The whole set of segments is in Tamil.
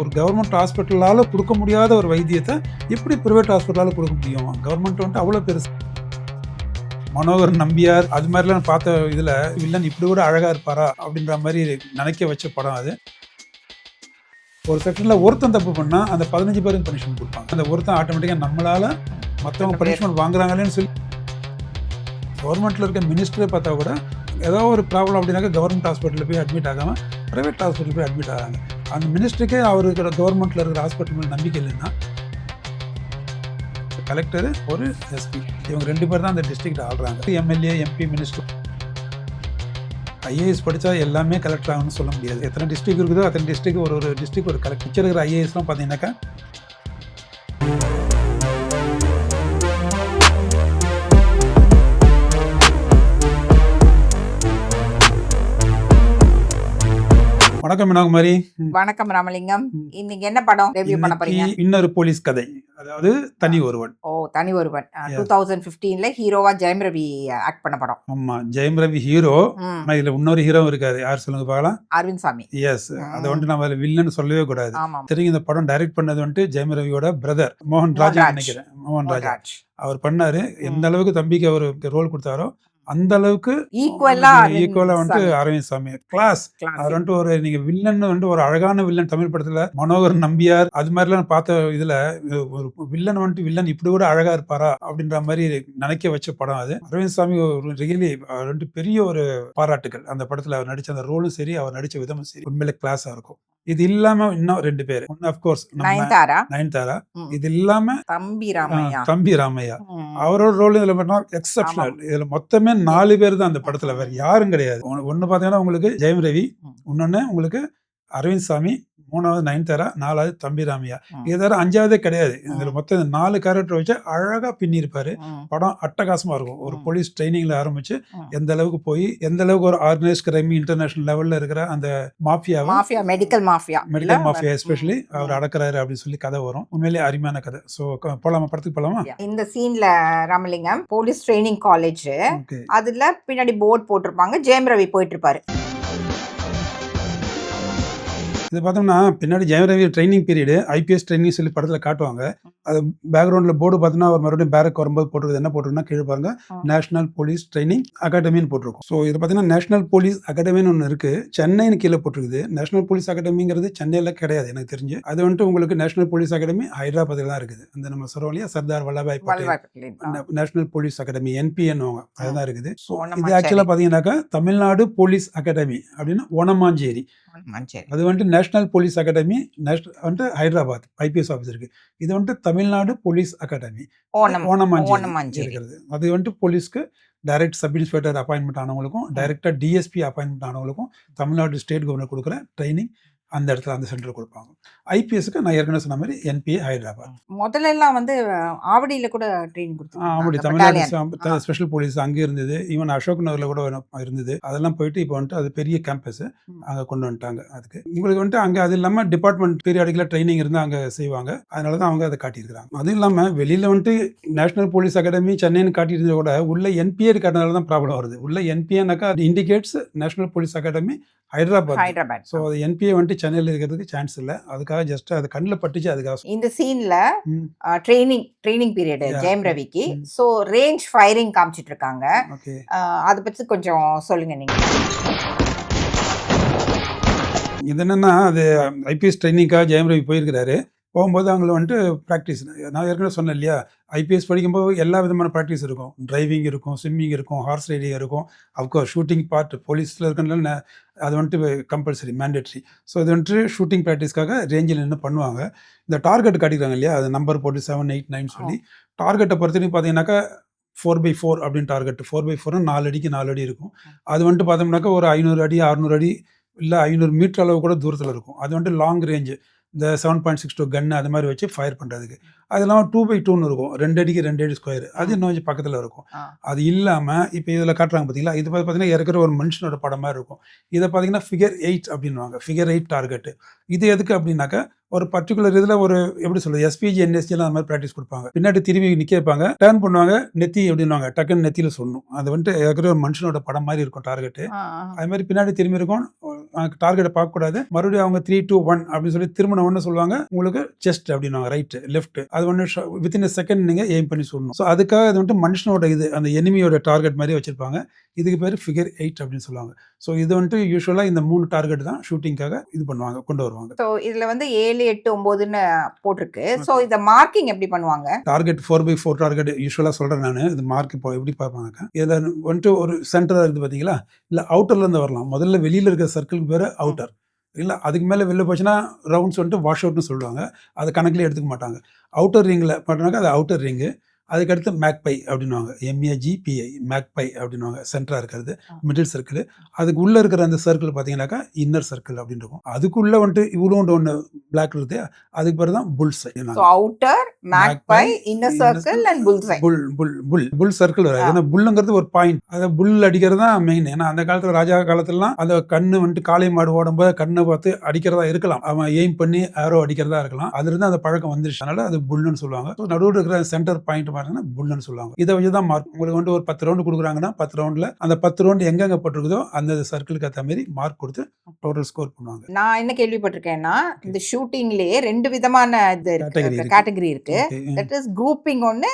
ஒரு கவர்மெண்ட் ஹாஸ்பிட்டலால் கொடுக்க முடியாத ஒரு வைத்தியத்தை எப்படி ப்ரைவேட் ஹாஸ்பிட்டலால் கொடுக்க முடியும்? கவர்மெண்ட் வந்துட்டு அவ்வளோ பெருசு. மனோகர் நம்பியார் அது மாதிரிலாம் பார்த்த இதில் வில்லன் இப்படி கூட அழகாக இருப்பாரா அப்படின்ற மாதிரி நினைக்க வச்ச படம் அது. ஒரு செக்ஷனில் ஒருத்தன் தப்பு பண்ணால் அந்த 15 பேருக்கு பனிஷ்மெண்ட் கொடுப்பாங்க. அந்த ஒருத்தன் ஆட்டோமேட்டிக்காக நம்மளால் மற்றவங்க பனிஷ்மெண்ட் வாங்குறாங்களேன்னு சொல்லி கவர்மெண்ட்டில் இருக்க மினிஸ்டரே பார்த்தா கூட ஏதோ ஒரு ப்ராப்ளம் அப்படின்னாக்கா கவர்மெண்ட் ஹாஸ்பிட்டலில் போய் அட்மிட் ஆகாமல் ப்ரைவேட் ஹாஸ்பிட்டல் போய் அட்மிட் ஆகாங்க. அந்த மினிஸ்டருக்கே அவருக்கு கவர்மெண்ட்டில் இருக்கிற ஹாஸ்பிட்டல் மேலே நம்பிக்கை இல்லைன்னா கலெக்டர் ஒரு எஸ்பி இவங்க 2 பேர் தான் அந்த டிஸ்ட்ரிக்ட் ஆள்றாங்க. எம்எல்ஏ எம்பி மினிஸ்டர் ஐஏஎஸ் படித்தா எல்லாமே கலெக்டர் ஆகணும்னு சொல்ல முடியாது. எத்தனை டிஸ்ட்ரிக்ட் இருக்குதோ அத்தனை டிஸ்ட்ரிக்ட் ஒரு டிஸ்ட்ரிக்ட் ஒரு கலெக்டர் இருக்கிற ஐஏஎஸ்லாம் பார்த்தீங்கன்னாக்கா வணக்கம் மீனாகுமாரி. வணக்கம் ராமலிங்கம். இன்னைக்கு என்ன படம் ரிவ்யூ பண்ண போறீங்க? இன்னொரு போலீஸ் கதை, அதாவது தனி ஒருவன். தனி ஒருவன் 2015ல ஹீரோவா ஜெயம் ரவி ஆக்ட் பண்ண படம். ஆமா, ஜெயம் ரவி ஹீரோ. ஆனா இதுல இன்னொரு ஹீரோ இருக்காரு. யார் சொல்லுங்க பார்க்கலாம்? அரவிந்த் சாமி. எஸ், அதை வந்துட்டு நம்ம வில்லன்னு சொல்லவே கூடாது. தெரியும். இந்த படம் டைரக்ட் பண்ணது வந்துட்டு ஜெயம் ரவியோட பிரதர் மோகன் ராஜ் நினைக்கிறேன். மோகன் ராஜ் அவர் பண்ணாரு. எந்த அளவுக்கு தம்பிக்கு அவர் ரோல் கொடுத்தாரோ அந்த அளவுக்கு ஈக்குவலா வந்துட்டு அரவிந்த் சாமி கிளாஸ். அவர் வந்துட்டு ஒரு நீங்க வில்லன் வந்துட்டு ஒரு அழகான வில்லன் தமிழ் படத்துல மனோகர் நம்பியார் அது மாதிரிலாம் பார்த்த இதுல ஒரு வில்லன் வந்துட்டு வில்லன் இப்படி கூட அழகா இருப்பாரா அப்படின்ற மாதிரி நினைக்க வச்ச படம் அது. அரவிந்த் சாமி ஒரு ரியலி வந்துட்டு பெரிய ஒரு பாராட்டுகள். அந்த படத்துல அவர் நடிச்ச அந்த ரோலும் சரி, அவர் நடிச்ச விதமும் சரி, உண்மையில கிளாஸா இருக்கும். இது இல்லாம இன்னும் 2 பேர். ஒன்னு அப்கோர்ஸ் நயன்தாரா. இது இல்லாம தம்பி ராமையா அவரோட ரோல் இதுல பண்ணா எக்ஸப்ஷனல். இதுல மொத்தமே 4 பேர் தான் அந்த படத்துல, வேற யாரும் கிடையாது. ஒன்னு பாத்தீங்கன்னா உங்களுக்கு ஜெயம் ரவி, இன்னொன்னு உங்களுக்கு அரவிந்த் சாமி, 3வது நயன்தாரா, 4வது தம்பி ராமையா. இதோட 5வதே கிடையாது. இதுல மொத்தம் 4 கேரக்டர் வச்சு அழகா பின்னி இருப்பாரு. படம் அட்டகாசமா இருக்கும். ஒரு போலீஸ் ட்ரைனிங்ல ஆரம்பிச்சு எந்த அளவுக்கு போய் எந்த அளவுக்கு ஒரு ஆர்கனைஸ்ட் கிரைம் இன்டர்நேஷனல் லெவல்ல இருக்கிற அந்த மாஃபியா மெடிக்கல் மாஃபியா எஸ்பெஷலி அவர் அடக்குறாரு அப்படின்னு சொல்லி கதை வரும். உண்மையிலேயே அருமையான கதை. சோ போலாமா, படத்துக்கு போலாமா? இந்த சீன்ல ராமலிங்கம் போலீஸ் ட்ரைனிங் காலேஜ், அதுல பின்னாடி போர்டு போட்டிருப்பாங்க, ஜெயம் ரவி போயிட்டு இருப்பாரு. இது பார்த்தோம்னா பின்னாடி Jayam Ravi training period IPS training சொல்லி படத்தில் காட்டுவாங்க. அது பேக்ரவுண்டில் போர்டு பார்த்தோன்னா அவர் மறுபடியும் பேரக் வரும்போது போட்டிருக்கு. என்ன போட்டிருக்குன்னா கீழே பாருங்க, நேஷனல் போலீஸ் ட்ரைனிங் அகாடமின்னு போட்டிருக்கும். ஸோ இது பார்த்தீங்கன்னா நேஷனல் போலீஸ் அகாடமின்னு ஒன்று இருக்குது, சென்னைன்னு கீழே போட்டிருக்குது. நேஷனல் போலீஸ் அகாடமிங்கிறது சென்னையில் கிடையாது எனக்கு தெரிஞ்சு. அது வந்துட்டு உங்களுக்கு நேஷனல் போலீஸ் அகாடமி ஹைதராபாத்தில் தான் இருக்குது. அந்த நம்ம சொல்றோம் Sardar Vallabhbhai Patel national police academy NPN அதுதான் இருக்குது. ஸோ இது ஆக்சுவலாக பார்த்தீங்கன்னாக்கா தமிழ்நாடு போலீஸ் அகாடமி அப்படின்னு ஓனமாஞ்சேரி. அது வந்துட்டு நேஷனல் போலீஸ் அகாடமி வந்துட்டு ஹைதராபாத் IPS ஆஃபீஸருக்கு. இது வந்துட்டு தமிழ்நாடு போலீஸ் அகாடமி ஓனமாஞ்சேரி இருக்கிறது. அது வந்துட்டு போலீஸ்க்கு டைரக்ட் சப் இன்ஸ்பெக்டர் அப்பாயின்மெண்ட் ஆனவங்களுக்கும் டைரக்டா DSP அப்பாயின்மெண்ட் ஆனவங்களுக்கும் தமிழ்நாடு ஸ்டேட் கவர்னர் கொடுக்குற ட்ரைனிங் அந்த இடத்துல அந்த சென்டர் கொடுப்பாங்க. IPSக்கு நான் ஏற்கனவே சொன்ன மாதிரி NPA ஹைதராபாத். முதல்ல எல்லாம் வந்து ஆவடியில கூட ட்ரெயினிங் கொடுத்தாங்க. ஆவடி தமிழ்நாடு ஸ்பெஷல் போலீஸ் அங்கே இருந்தது. ஈவன் அசோக் நகர்ல கூட இருந்தது. அதெல்லாம் போயிட்டு இப்போ வந்துட்டு அது பெரிய கேம்பஸ் அங்கே கொண்டு வந்துட்டாங்க. அதுக்கு உங்களுக்கு வந்துட்டு அங்கே அது இல்லாமல் டிபார்ட்மெண்ட் பீரியாடிக்கலாக ட்ரைனிங் இருந்து அங்கே செய்வாங்க. அதனால தான் அவங்க அதை காட்டியிருக்கிறாங்க. அதுவும் இல்லாமல் வெளியில் வந்துட்டு நேஷனல் போலீஸ் அகாடமி சென்னைன்னு காட்டியிருந்தா கூட உள்ள NPA காட்டினால தான் ப்ராப்ளம் வருது. உள்ள NPAனாக்கா indicates national police academy Hyderabad. So அது NPA வந்துட்டு சென்னையில் இருக்கிறதுக்கு சான்ஸ் இல்லை. அதுக்காக ஜஸ்ட் அது கண்ணில் பட்டுச்சு. அதுக்காக இந்த சீன்ல ட்ரைனிங் பீரியட் ஜெயம் ரவிக்கு சோ ரேஞ்ச் ஃபயரிங் காமிச்சிட்டு இருக்காங்க. அதை பத்தி கொஞ்சம் சொல்லுங்க நீங்க. இது என்னன்னா, அது IPS ட்ரைனிங்காக ஜெயம் ரவி போயிருக்கிறாரு. போகும்போது அவங்களை வந்துட்டு ப்ராக்டிஸ், நான் ஏற்கனவே சொன்னேன் இல்லையா, IPS படிக்கும்போது எல்லா விதமான ப்ராக்டிஸ் இருக்கும். டிரைவிங் இருக்கும், ஸ்விம்மிங் இருக்கும், ஹார்ஸ் ரைடிங் இருக்கும், அஃப்கோர்ஸ் ஷூட்டிங் பார்ட் போலீஸில் இருக்கிறதுனால அது வந்துட்டு கம்பல்சரி மேண்டேட்ரி. ஸோ இது வந்துட்டு ஷூட்டிங் ப்ராக்டிஸ்க்காக ரேஞ்சில் என்ன பண்ணுவாங்க. இந்த டார்கெட் காட்டிக்கிறாங்க இல்லையா, அது நம்பர் போட்டு 7, 8, 9 சொல்லி டார்கெட்டை பொறுத்தவரைக்கும் பார்த்தீங்கன்னாக்கா 4x4 அப்படின்னு டார்கெட். 4x4 4 அடிக்கு 4 அடி இருக்கும். அது வந்துட்டு பார்த்தோம்னாக்கா ஒரு 500 அடி 600 அடி இல்லை 500 மீட்டர் அளவு கூட தூரத்தில் இருக்கும். அது வந்துட்டு லாங் ரேஞ்சு, இந்த 7.62 கன்னு அது மாதிரி வச்சு ஃபயர் பண்ணுறதுக்கு. அது இல்லாமல் 2x2 இருக்கும், 2 அடிக்கு 2 அடி ஸ்கொயர். அது இன்னும் கொஞ்சம் பக்கத்தில் இருக்கும். அது இல்லாமல் இப்போ இதில் காட்டுறாங்க பார்த்தீங்களா, இது பார்த்தீங்கன்னா இருக்கிற ஒரு மனுஷனோட படம் மாதிரி இருக்கும். இதை பார்த்தீங்கன்னா ஃபிகர் 8 அப்படின்வாங்க, ஃபிகர் 8 டார்கெட்டு. இது எதுக்கு அப்படின்னாக்கா ஒரு பர்டிகுலர் இதுல ஒரு எப்படி சொல்றது எஸ்பிஜி என்எஸ்ஜி அந்த மாதிரி ப்ராக்டிஸ் கொடுப்பாங்க. பின்னாடி திரும்பி நிக்க வைப்பாங்க, டர்ன் பண்ணுவாங்க, நெத்தி அப்படின்னுவாங்க, டக்குன்னு நெத்தியில சொல்லணும். அது வந்துட்டு ஏற்கனவே ஒரு மனுஷனோட படம் மாதிரி இருக்கும் டார்கெட். அது மாதிரி பின்னாடி திரும்பி இருக்கும், டார்கெட்டை பார்க்க கூடாது. மறுபடியும் அவங்க 3 2 1 அப்படின்னு சொல்லி திருமணம் ஒன்று சொல்லுவாங்க, உங்களுக்கு செஸ்ட் அப்படின்னுவாங்க, ரைட் லெஃப்ட். அது ஒன்று வித்தின் செகண்ட் நீங்க எய்ம் பண்ணி சொல்லணும். ஸோ அதுக்காக அது வந்துட்டு மனுஷனோட இது அந்த எனிமியோட டார்கெட் மாதிரி வச்சிருப்பாங்க. இதுக்கு பேர் ஃபிகர் 8 அப்படின்னு சொல்லுவாங்க. ஸோ இது வந்துட்டு யூஸ்வலா இந்த 3 டார்கெட் தான் ஷூட்டிங்காக இது பண்ணுவாங்க, கொண்டு வருவாங்க. ஸோ இதுல வந்து 7 8 9ன்னு போட்டிருக்கு. ஸோ இத மார்க்கிங் எப்படி பண்ணுவாங்க? டார்கெட் 4x4 டார்கெட் யூஸ்வலா சொல்றேன் நான். இது மார்க் இப்போ எப்படி பார்ப்பாங்க, இதுல வந்துட்டு ஒரு சென்டரா இருக்குது பாத்தீங்களா, இல்ல அவுட்டர்ல இருந்து வரலாம். முதல்ல வெளியில இருக்கிற சர்க்கிளுக்கு பேரு அவுட்டர். இல்லை அதுக்கு மேலே வெளில போச்சுன்னா ரவுண்ட்ஸ் வந்துட்டு வாஷ் அவுட்னு சொல்லுவாங்க. அதை கணக்கிலே எடுத்துக்க மாட்டாங்க. அவுட்டர் ரிங்கில் பண்ணாக்க அது அவுட்டர் ரிங்கு. அதுக்கடுத்து மேக்பை அப்படின்வாங்க, MAGPI மேக்பை அப்படின்வாங்க, சென்டராக இருக்கிறது மிடில் சர்க்கிள். அதுக்கு உள்ளே இருக்கிற அந்த சர்க்கிள் பார்த்தீங்கன்னாக்கா இன்னர் சர்க்கிள் அப்படின்னு இருக்கும். அதுக்குள்ளே வந்துட்டு இவ்வளோ ஒன்று பிளாக் இருக்குது, அதுக்கு பேர் தான் bullseye. Outer magpie inner circle and bullseye. Bull circle வராது. ஏன்னா புல்லுங்கிறது ஒரு பாயிண்ட், அதை புல் அடிக்கிறது தான் மெயின். ஏன்னா அந்த காலத்தில் ராஜா காலத்துலலாம் அந்த கண்ணு வந்துட்டு காளை மாடு ஓடும்போது கண்ணை பார்த்து அடிக்கிறதா இருக்கலாம், அவன் எய்ம் பண்ணி ஆரோ அடிக்கிறதா இருக்கலாம். அதுலேருந்து அந்த பழக்கம் வந்துருச்சு, அதனால அது புல்லுன்னு சொல்லுவாங்க. நடுவில் இருக்கிற சென்டர் பாயிண்ட் புல்லுன்னு சொல்லுவாங்க. இதை வச்சுதான் மார்க். உங்களுக்கு வந்து ஒரு 10 ரவுண்டு கொடுக்குறாங்கன்னா 10 ரவுண்ட்ல அந்த 10 ரவுண்டு எங்கெங்க போட்டிருக்குதோ அந்த சர்க்கிளுக்கு ஏற்ற மாதிரி மார்க் கொடுத்து டோட்டல் ஸ்கோர் பண்ணுவாங்க. நான் என்ன கேள்விப்பட்டிருக்கேன்னா, இந்த ஷூட்டிங்லயே 2 விதமான கேட்டகரி இருக்கு. தட் இஸ் குரூப்பிங் ஒன்னு,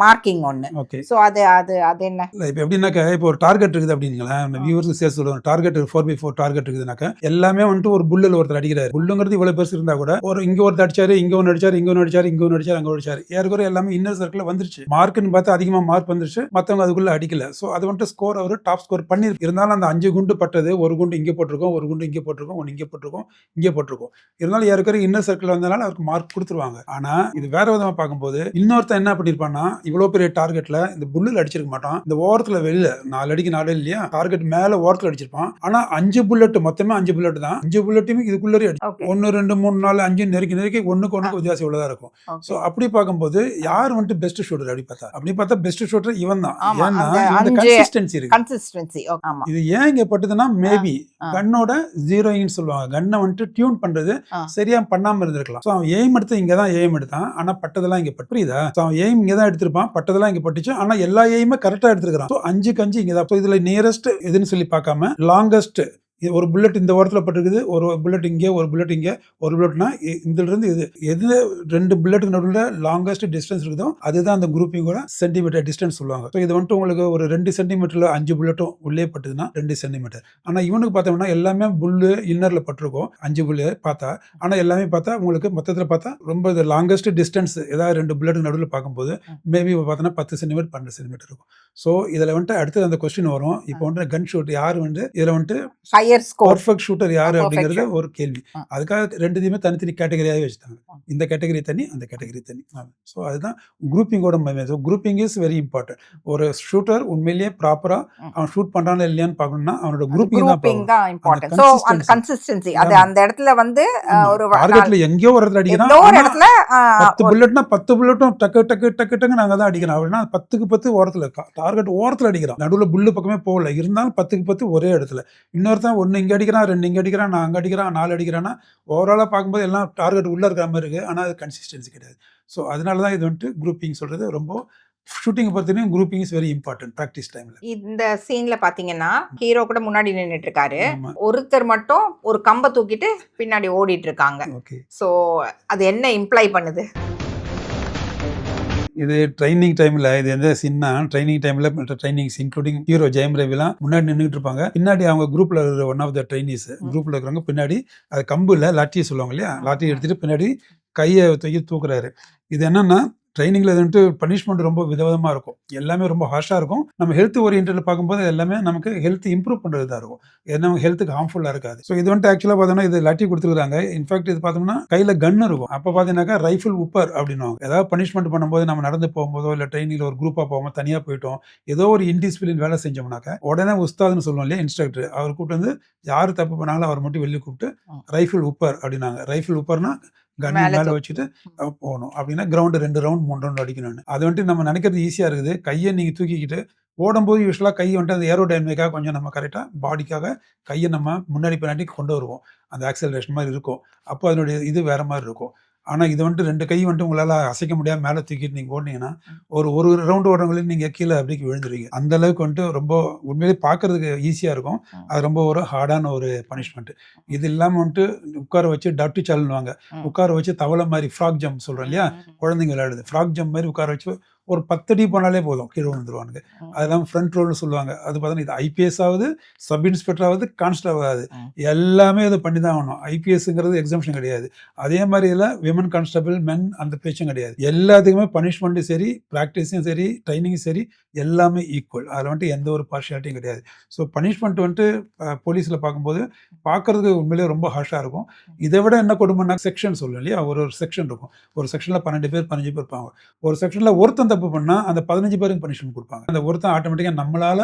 மார்க்கிங் ஒன்னு. ஓகே, சோ அது என்ன? இப்போ எப்படின்னாக்கா, இப்போ ஒரு டார்கெட் இருக்குது அப்படிங்களா, வியூவர்ஸ் சேர்த்து சொல்லுவாங்க. டார்கெட் 4x4 டார்கெட் இருக்குதுனாக்கா எல்லாமே வந்துட்டு ஒரு புல்லில் ஒருத்தர் அடிக்கிறாரு. புல்லுங்கிறது இவ்வளவு பெருசு இருந்தா கூட ஒரு இங்க ஒருத்தர் அடிச்சாரு, இங்க ஒன்று அடிச்சாரு, இங்க ஒன்று அடிச்சாரு, இங்க ஒன்று அடிச்சாரு, அங்க அடிச்சாரு, ஏற்கனவே எல்லாமே இன்னர் சர்க்கிள் வந்துருச்சு. மார்க்னு பார்த்தா அதிகமா மார்க் வந்துருச்சு, மத்தவங்க அதுக்குள்ள அடிக்கல. சோ அது வந்துட்டு ஸ்கோர் அவர் டாப் ஸ்கோர் பண்ணி இருந்தாலும் அந்த 5 குண்டு பட்டது, ஒரு குண்டு இங்கே போட்டிருக்கோம், ஒரு குண்டு இங்கே போட்டிருக்கோம், ஒன்று இங்கே போட்டிருக்கோம், இங்கே போட்டிருக்கோம். இருந்தாலும் ஏற்கனவே இன்னர் சர்க்கிள் வந்தனால அவருக்கு மார்க் கொடுத்துருவாங்க. ஆனா இது வேற விதமா பார்க்கும்போது இன்னொருத்தன் என்ன பண்ணிருப்பான்னா, இவ்வளவு பெரிய டார்கெட்ல இந்த புல்லில் அடிச்சிருக்க மாட்டான், இந்த ஓரத்துல வெளியில 4 அடிக்கு 4 இல்லையா, டார்கெட் மேல ஓரத்துல அடிச்சிருப்பான். ஆனா 5 புல்லட், மொத்தமே 5 புல்லட் தான். 5 புல்லட்டையுமே இதுக்குள்ளே 1 2 3 4 5 நெருக்கி ஒண்ணுக்கு வித்தியாசம் இவ்வளவுதான் இருக்கும். சோ அப்படி பார்க்கும்போது யார் வந்துட்டு பெஸ்ட் ஷூட்டர் அப்படி பார்த்தா பெஸ்ட் ஷூட்டர் இவன் தான். ஏன்னா இந்த கன்சிஸ்டன்சி இருக்கு. இது ஏன் இங்க பட்டதுன்னா, மேபி கன்னோட ஜீரோயின்னு சொல்லுவாங்க. கன்னை வந்துட்டு டியூன் பண்றது சரியா பண்ணாம இருந்திருக்கலாம். சோ அவன் எய்ம் எடுத்து இங்க தான் எய்ம் எடுத்தான், ஆனா பட்டதெல்லாம் இங்க பட்டு. புரியுதா? அவன் எய்ம் இங்க தான் எடுத்திருப்பான், பட்டதெல்லாம் இங்க பட்டுச்சு. ஆனா எல்லா எய்மே கரெக்டா எடுத்துக்கிறான். 5க்கு 5 இங்க தான். இதுல நியரஸ்ட் எதுன்னு சொல்லி பார்க்காம லாங்கஸ்ட், ஒரு புல்லட் இந்த ஓரத்தில் பட்டிருக்குது, ஒரு புல்லட் இங்கே, ஒரு புல்லட் இங்கே, ஒரு புல்லட்னா இதுல இருந்து எது 2 புல்லட்டுக்கு நடுவில் லாங்கஸ்ட் டிஸ்டன்ஸ் இருக்குதோ அதுதான் அந்த குரூப்பிங்கோட சென்டிமீட்டர் டிஸ்டன்ஸ் சொல்லுவாங்க. ஸோ இது வந்துட்டு உங்களுக்கு ஒரு 2 சென்டிமீட்டர்ல 5 புல்லட்டும் உள்ளே பட்டுதுன்னா 2 சென்டிமீட்டர். ஆனா இவனுக்கு பார்த்தோம்னா எல்லாமே புல்லு இன்னர்ல பட்டிருக்கும் 5 புல்லு பார்த்தா. ஆனா எல்லாமே பார்த்தா உங்களுக்கு மொத்தத்தில் பார்த்தா ரொம்ப லாங்கஸ்ட் டிஸ்டன்ஸ் ஏதாவது 2 புல்லட்டுக்கு நடுவில் பார்க்கும்போது மேபி பார்த்தோன்னா 10 சென்டிமீட்டர் 12 சென்டிமீட்டர் இருக்கும். ஸோ இதில் வந்துட்டு அடுத்தது அந்த கொஸ்டின் வரும். இப்போ வந்துட்டு கன் ஷூட் யார் வந்து இதில் வந்துட்டு பர்ஃபெக்ட் ஷூட்டர் யாரு அப்படிங்கிறது ஒரு கேள்வி. அதுக்காக 2த்தையுமே தனித்தனி கேட்டகரியாவே வச்சுட்டாங்க. இந்த கேட்டகரி தனி, அந்த கேட்டகரி தனி. ஸோ அதுதான் குரூப்பிங்கோட மையம். Grouping is very important. ஒரு ஷூட்டர் உண்மையிலேயே ப்ராப்பரா அவன் ஷூட் பண்றானா இல்லையான்னு பார்க்கணும்னா அவனோட குரூப்பிங் தான் இம்பார்ட்டன்ட். சோ அந்த கன்சிஸ்டன்சி அது அந்த இடத்துல வந்து ஒரு டார்கெட்ல எங்கேயோ ஒரு இடத்துல அடிக்கிறான், ஒரு இடத்துல 10 புல்லட்னா 10 புல்லட்டும் டக்கு டக்கு டக்கு டக்கு நாங்க தான் அடிக்கிறோம். அப்படின்னா 10க்கு 10 ஓரத்துல டார்கெட் ஓரத்துல அடிக்கிறான், நடுவில் புல்லு பக்கமே போகல. இருந்தாலும் 10க்கு 10 ஒரே இடத்துல. இன்னொருத்தான் 1 இங்க அடிக்கிறான், 2 இங்க அடிக்கிறான், நான் அங்க அடிக்கிறான், 4 அடிக்கிறான்னா ஓவராலா பார்க்கும்போது எல்லாம் டார்கெட் உள்ள இருக்கிற மாதிரி இருக்கு. ஆனா அது கன்சிஸ்டன்சி கிடையாது. ஸோ அதனால தான் இது வந்துட்டு குரூப்பிங் சொல்றது ரொம்ப ஷூட்டிங் பொறுத்தவரைக்கும் grouping is very important practice டைம்ல. இந்த சீன்ல பாத்தீங்கன்னா ஹீரோ கூட முன்னாடி நின்னுட்டு இருக்காரு, ஒருத்தர் மட்டும் ஒரு கம்பை தூக்கிட்டு பின்னாடி ஓடிட்டு இருக்காங்க. சோ அது என்ன இம்ப்ளை பண்ணுது? இது ட்ரைனிங் டைம்ல, இது எந்த சீன்னா ட்ரைனிங் டைம்ல ட்ரைனிங்ஸ் இன்க்ளூடிங் ஹீரோ ஜெயம் ரவிலாம் முன்னாடி நின்றுட்டு இருப்பாங்க. பின்னாடி அவங்க குரூப்ல இருக்கிற ஒன் ஆஃப் த ட்ரைனிஸ் குரூப்ல இருக்கிறவங்க பின்னாடி அது கம்பு இல்ல லாட்டியை சொல்லுவாங்க இல்லையா, லாட்டியை எடுத்துட்டு பின்னாடி கையை தூக்குறாரு. இது என்னன்னா ட்ரைனிங்ல வந்துட்டு பனிஷ்மெண்ட் ரொம்ப விதவிதமா இருக்கும், எல்லாமே ரொம்ப ஹார்ஷா இருக்கும். நம்ம ஹெல்த் ஓரியன்டட்ல பார்க்கும்போது எல்லாமே நமக்கு ஹெல்த் இம்ப்ரூவ் பண்றது தான் இருக்கும், ஏன்னா ஹெல்த்துக்கு ஹார்ம்ஃபுல்லா இருக்காது. ஸோ இது வந்துட்டு ஆக்சுவலா பார்த்தோம்னா இது லாட்டி கொடுத்துருக்காங்க. இன்ஃபேக்ட் இது பார்த்தோம்னா கையில கன் இருக்கும். அப்போ பார்த்தீங்கன்னாக்கா ரைஃபிள் உப்பர் அப்படின்னுவாங்க. ஏதாவது பனிஷ்மெண்ட் பண்ணும்போது நம்ம நடந்து போகும்போதோ இல்லை ட்ரைனிங்ல ஒரு குரூப்பா போகும்போது தனியா போயிட்டோம், ஏதோ ஒரு இன்டிசிப்ளின் வேலை செஞ்சோம்னாக்கா உடனே உஸ்தாதுன்னு சொல்லுவோம் இல்லையா, இன்ஸ்ட்ரக்டர், அவர் கூப்பிட்டு வந்து யார் தப்பு பண்ணாலும் அவர் மட்டும் வெளியே கூப்பிட்டு ரைஃபிள் உப்பர் அப்படின்னாங்க. ரைஃபிள் உப்பர்னா கன் மேல வச்சுட்டு போகணும். அப்படின்னா கிரவுண்ட் 2 ரவுண்ட் 3 ரவுண்ட் அடிக்கணும். அது வந்துட்டு நம்ம நினைக்கிறது ஈஸியா இருக்குது. கையை நீங்க தூக்கிக்கிட்டு ஓடும்போது யூஸ்வலாக கை வந்துட்டு அந்த ஏரோடைனமிக்காக கொஞ்சம் நம்ம கரெக்டாக பாடிக்காக கையை நம்ம முன்னாடி பின்னாடி கொண்டு வருவோம். அந்த ஆக்சலரேஷன் மாதிரி இருக்கும். அப்போ அதனுடைய இது வேற மாதிரி இருக்கும். ஆனால் இது வந்துட்டு 2 கை வந்துட்டு உங்களால் அசைக்க முடியாமல் மேலே தூக்கிட்டு நீங்கள் ஓடினீங்கன்னா ஒரு ரவுண்டு ஓடுறவங்களையும் நீங்கள் கீழே அப்படிக்கு விழுந்துருவீங்க. அந்த அளவுக்கு வந்துட்டு ரொம்ப உண்மையிலேயே பார்க்கறதுக்கு ஈஸியாக இருக்கும். அது ரொம்ப ஒரு ஹார்டான ஒரு பனிஷ்மெண்ட். இது இல்லாமல் வந்துட்டு உட்கார வச்சு டர்ட்டி சால்னுவாங்க. உட்கார வச்சு தவளை மாதிரி ஃப்ராக் ஜம்ப் சொல்கிறோம் இல்லையா, குழந்தைங்க விளையாடுது ஃப்ராக் ஜம்ப் மாதிரி உட்கார வச்சு ஒரு 10 அடி போனாலே போதும் கீழே விழுந்துருவானுங்க. அது இல்லாமல் ஃப்ரண்ட் ரோல்னு சொல்லுவாங்க. அது பார்த்தீங்கன்னா இது ஐபிஎஸ் ஆகுது, சப் இன்ஸ்பெக்டர் ஆகுது, கான்ஸ்டபிள் ஆகுது, எல்லாமே இதை பண்ணி தான் ஆகணும். ஐபிஎஸ்ங்கிறது எக்ஸாம்ஷன் கிடையாது. அதே மாதிரி இதில் விமன் கான்ஸ்டபிள் மென் அந்த பேச்சும் கிடையாது. எல்லாத்துக்குமே பனிஷ்மெண்ட்டும் சரி, ப்ராக்டிஸும் சரி, ட்ரைனிங்கும் சரி, எல்லாமே ஈக்குவல். அதில் வந்துட்டு எந்த ஒரு பார்ஷியாலிட்டியும் கிடையாது. ஸோ பனிஷ்மெண்ட் வந்துட்டு போலீஸில் பார்க்கும்போது பார்க்கறதுக்கு உண்மையிலேயே ரொம்ப ஹார்ஷாக இருக்கும். இதை விட என்ன கொடுமைன்னா செக்ஷன் சொல்லும் இல்லையா, ஒரு செக்ஷன் இருக்கும். ஒரு செக்ஷனில் 12 பேர் 15 பேர் இருப்பாங்க. ஒரு செக்ஷனில் ஒருத்தன் தப்பு பண்ணால் அந்த 15 பேருக்கு பனிஷ்மெண்ட் கொடுப்பாங்க. அந்த ஒருத்தன் ஆட்டோமேட்டிக்காக நம்மளால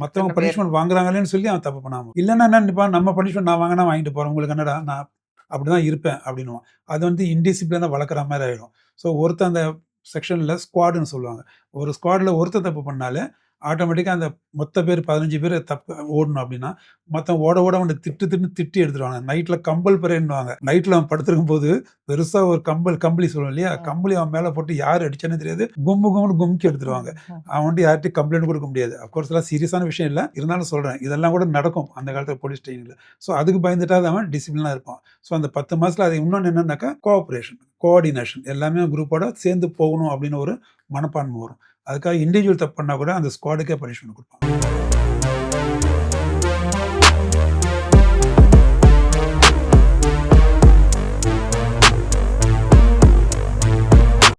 மற்றவங்க பனிஷ்மெண்ட் வாங்குறாங்களேன்னு சொல்லி அவன் தப்பு பண்ணாமல், இல்லைன்னா என்ன நினைப்பான், நம்ம பனிஷ்மெண்ட் நான் வாங்கினா வாங்கிட்டு போகிறேன், உங்களுக்கு என்னடா நான் அப்படிதான் இருப்பேன் அப்படின்னுவான். அது வந்து இன்டிசிப்ளினாக வளர்க்குற மாதிரி ஆகிடும். ஸோ ஒருத்தன் அந்த செக்ஷனில் ஸ்குவாடுன்னு சொல்லுவாங்க. ஒரு ஸ்குவாடில் ஒருத்தர் தப்பு பண்ணாலே ஆட்டோமேட்டிக்காக அந்த மொத்த பேர் 15 பேர் தப்பு ஓடணும் அப்படின்னா மொத்தம் ஓட அவனை திட்டி எடுத்துருவாங்க. நைட்டில் கம்பல் பரேன்னுவாங்க. நைட்டில் அவன் படுத்திருக்கும் போது பெருசாக ஒரு கம்பளி சொல்லுவோம் இல்லையா, கம்பளி அவன் மேலே போட்டு யார் அடிச்சானே தெரியாது, கும்முன்னு கும்கி எடுத்துருவாங்க. அவன் வந்து யார்கிட்டையும் கம்ப்ளைண்ட் கொடுக்க முடியாது. அப்கோர்ஸ் எல்லாம் சீரியஸான விஷயம் இல்லை, இருந்தாலும் சொல்கிறேன், இதெல்லாம் கூட நடக்கும் அந்த காலத்தில் போலீஸ் ட்ரைனிங்கில். ஸோ அதுக்கு பயந்துட்டா அவன் டிசிப்ளினாக இருப்பான். ஸோ அந்த 10 மாதத்தில் அது இன்னொன்று என்னன்னாக்கா கோஆப்ரேஷன், கோஆர்டினேஷன், எல்லாமே குரூப்போட சேர்ந்து போகணும் அப்படின்னு ஒரு மனப்பான்மை வரும். அதுக்காக இண்டிவிஜுவல் தப்பு பண்ணால் கூட அந்த ஸ்குவாடுக்கே பனிஷ்மெண்ட் கொடுப்பாங்க.